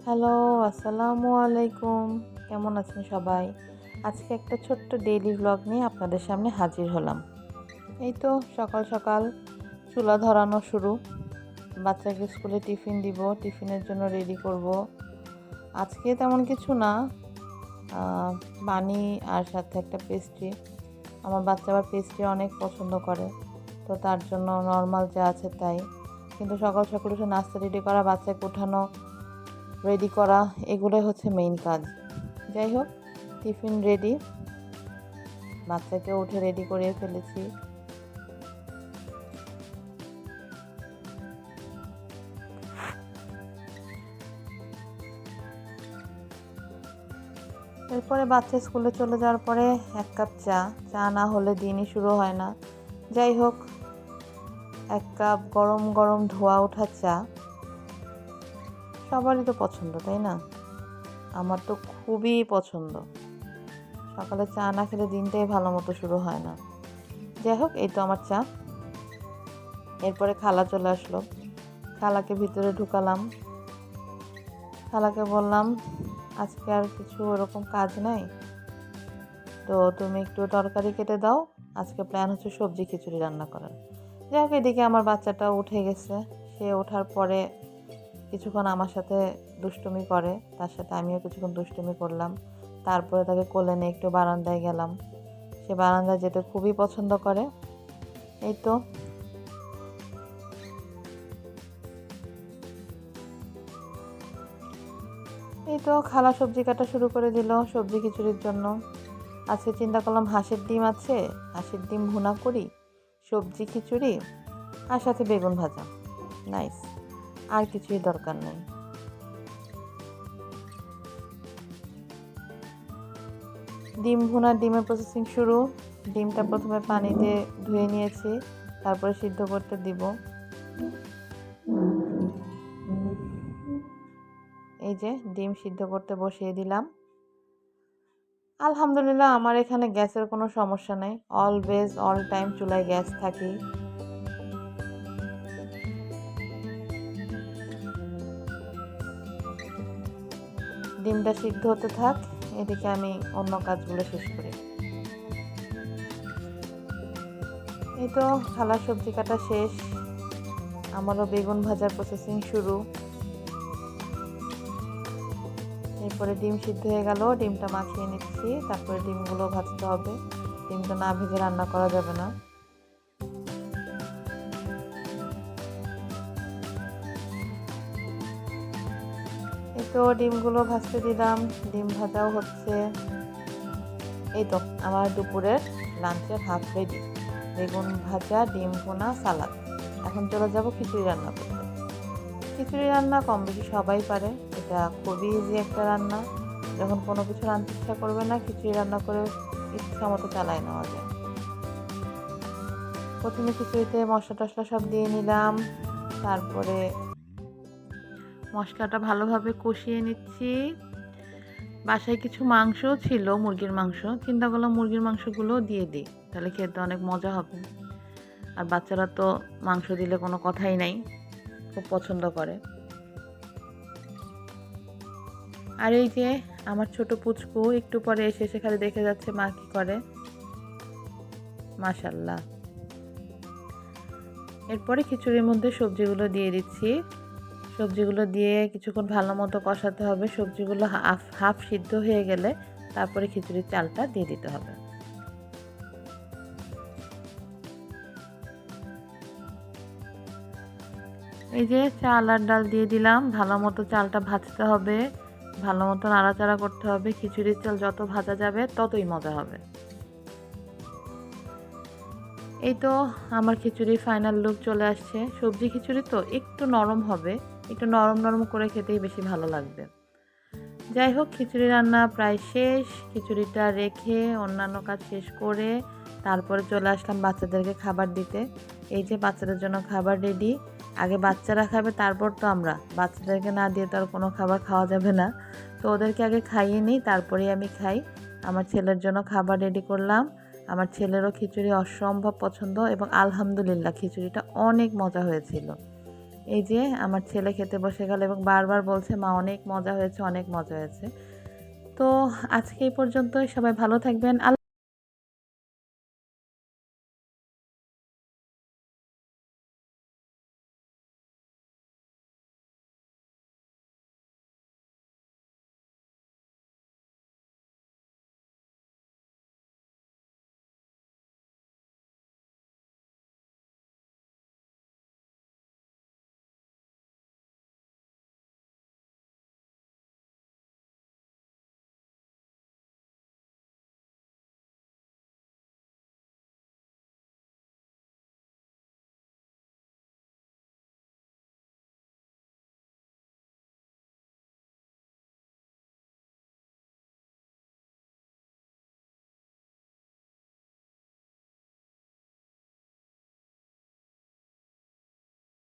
Hello, আসসালামু আলাইকুম। কেমন আছেন সবাই? আজকে একটা ছোট্ট ডেইলি ভ্লগ নিয়ে আপনাদের সামনে হাজির হলাম। এই তো সকাল সকাল চুলা ধরানো শুরু। বাচ্চাকে স্কুলে টিফিন দিব, টিফিনের জন্য রেডি করব। আজকে তেমন কিছু না, পানি আর সাথে একটা পেস্ট্রি। আমার বাচ্চা আবার পেস্ট্রি অনেক পছন্দ করে, তো তার জন্য নর্মাল যা আছে তাই। কিন্তু সকাল সকাল উঠে নাস্তা রেডি করা, বাচ্চাকে ওঠানো, রেডি করা, এগুলোই হচ্ছে মেইন কাজ। যাই হোক, টিফিন রেডি, বাচ্চাকে উঠে রেডি করিয়ে ফেলেছি। এরপরে বাচ্চা স্কুলে চলে যাওয়ার পরে 1 কাপ চা, চা না হলে দিনই শুরু হয় না। যাই হোক, 1 কাপ গরম গরম ধোয়া ওঠা চা সবারই তো পছন্দ, তাই না? আমার তো খুবই পছন্দ। সকালে চা না খেলে দিনটাই ভালো মতো শুরু হয় না। যাই হোক, এই তো আমার চা। এরপরে খালা চলে আসলো, খালাকে ভিতরে ঢুকালাম। খালাকে বললাম, আজকে আর কিছু ওরকম কাজ নাই, তো তুমি একটু তরকারি কেটে দাও। আজকে প্ল্যান হচ্ছে সবজি খিচুড়ি রান্না করার। যাই হোক, এদিকে আমার বাচ্চাটা উঠে গেছে। সে ওঠার পরে কিছুক্ষণ আমার সাথে দুষ্টুমি করে, তার সাথে আমিও কিছুক্ষণ দুষ্টুমি করলাম। তারপরে তাকে কোলে নিয়ে একটু বারান্দায় গেলাম। সে বারান্দায় যেতে খুবই পছন্দ করে। এই তো খালা সবজি কাটা শুরু করে দিল সবজি খিচুড়ির জন্য। আজকে চিন্তা করলাম হাঁসের ডিম আছে, হাঁসের ডিম ভুনা করি, সবজি খিচুড়ি আর সাথে বেগুন ভাজা। নাইস, আর কিছুই দরকার নেই। ডিম ভুনার ডিমের প্রসেসিং শুরু। ডিমটা প্রথমে পানিতে ধুয়ে নিয়েছি, তারপরে সিদ্ধ করতে দিব। এই যে ডিম সিদ্ধ করতে বসিয়ে দিলাম। আলহামদুলিল্লাহ, আমার এখানে গ্যাসের কোনো সমস্যা নেই। অলওয়েজ অল টাইম চুলায় গ্যাস থাকি। ডিমটা সিদ্ধ হতে থাক, এদিকে আমি অন্য কাজগুলো শেষ করি। এই তো খালার সবজি কাটা শেষ, আমারও বেগুন ভাজার প্রসেসিং শুরু। এরপরে ডিম সিদ্ধ হয়ে গেল, ডিমটা মাখিয়ে নিচ্ছি, তারপরে ডিমগুলো ভাজতে হবে। ডিমটা না ভেজে রান্না করা যাবে না। এই তো ডিমগুলো ভাজতে দিলাম, ডিম ভাজাও হচ্ছে। এই তো আমার দুপুরের লাঞ্চের হাফ রেডি। বেগুন ভাজা, ডিম ভুনা, সালাদ। এখন চলে যাব খিচুড়ি রান্না করতে। খিচুড়ি রান্না কম বেশি সবাই পারে, এটা খুবই ইজি একটা রান্না। যখন কোনো কিছু রান্নার ইচ্ছা করবে না, খিচুড়ি রান্না করে ইচ্ছা মতো চালায় নেওয়া যায়। প্রথমে খিচুড়িতে মশলা টশলা সব দিয়ে নিলাম, তারপরে মশলাটা ভালোভাবে কষিয়ে নিচ্ছি। বাসায় কিছু মাংস ছিল, মুরগির মাংস, চিন্তা করলাম মুরগির মাংসগুলো দিয়ে দিই, তাহলে খেতে অনেক মজা হবে। আর বাচ্চারা তো মাংস দিলে কোনো কথাই নাই, খুব পছন্দ করে। আর এই যে আমার ছোট পুচকু একটু পরে এসে খালি দেখে যাচ্ছে মা কি করে। মাশাল্লাহ। এরপরে খিচুড়ির মধ্যে সবজিগুলো দিয়ে দিচ্ছি। সবজিগুলো দিয়ে কিছুক্ষণ ভালো মতো কষাতে হবে। সবজিগুলো হাফ হাফ সিদ্ধ হয়ে গেলে তারপরে খিচুড়ির চালটা দিয়ে দিতে হবে। এই যে চাল আর ডাল দিয়ে দিলাম, ভালো মতো চালটা ভাজতে হবে, ভালো মতো নাড়াচাড়া করতে হবে। খিচুড়ির চাল যত ভাজা যাবে ততই মজা হবে। এই তো আমার খিচুড়ির ফাইনাল লুক চলে আসছে। সবজি খিচুড়ি তো একটু নরম হবে, একটু নরম নরম করে খেতেই বেশি ভালো লাগবে। যাই হোক, খিচুড়ি রান্না প্রায় শেষ। খিচুড়িটা রেখে অন্যান্য কাজ শেষ করে তারপরে চলে আসলাম বাচ্চাদেরকে খাবার দিতে। এই যে বাচ্চাদের জন্য খাবার রেডি। আগে বাচ্চারা খাবে, তারপর তো আমরা। বাচ্চাদেরকে না দিয়ে তো আর কোনো খাবার খাওয়া যাবে না, তো ওদেরকে আগে খাইয়ে নিই, তারপরেই আমি খাই। আমার ছেলের জন্য খাবার রেডি করলাম। আমার ছেলেরও খিচুড়ি অসম্ভব পছন্দ এবং আলহামদুলিল্লাহ খিচুড়িটা অনেক মজা হয়েছিল। এই যে আমার ছেলে খেতে বসে গেল এবং বারবার বলছে, মা অনেক মজা হয়েছে, অনেক মজা হয়েছে। তো আজকে এই পর্যন্তই। সবাই ভালো থাকবেন।